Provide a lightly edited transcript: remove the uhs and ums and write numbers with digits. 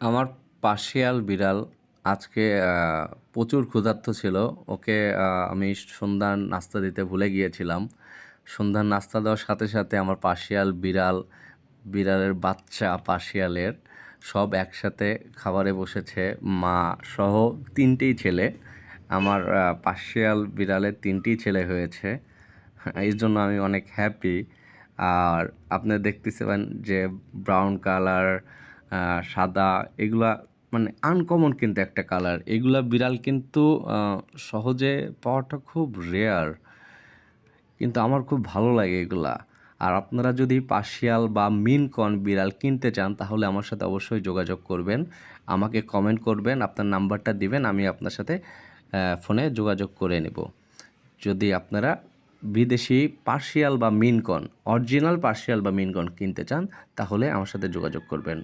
আমার পার্সিয়াল বিড়াল আজকে প্রচুর ক্ষুধার্ত ছিল। ওকে আমি সন্ধ্যার নাস্তা দিতে ভুলে গিয়েছিলাম। সন্ধ্যার নাস্তা দেওয়ার সাথে সাথে আমার পার্সিয়াল বিড়াল, বিড়ালের বাচ্চা পার্সিয়ালের সব একসাথে খাবারে বসেছে। মা সহ ৩টেই ছেলে। আমার পার্সিয়াল বিড়ালের ৩টেই ছেলে হয়েছে। এর জন্য আমি অনেক হ্যাপি। আর আপনি দেখতেছেন যে ব্রাউন কালার, সাদা, এগুলা মানে আনকমন কিন্তু একটা কালার। এগুলা বিড়াল কিন্তু সহজে পাওয়াটা খুব রেয়ার, কিন্তু আমার খুব ভালো লাগে এগুলা। আর আপনারা যদি পার্সিয়াল বা মিন কর্ন বিড়াল কিনতে চান তাহলে আমার সাথে অবশ্যই যোগাযোগ করবেন। আমাকে কমেন্ট করবেন, আপনার নাম্বারটা দিবেন, আমি আপনার সাথে ফোনে যোগাযোগ করে নেব। যদি আপনারা বিদেশি পার্সিয়াল বা মিন কর্ন, অরিজিনাল পার্সিয়াল বা মিন কর্ন কিনতে চান তাহলে আমার সাথে যোগাযোগ করবেন।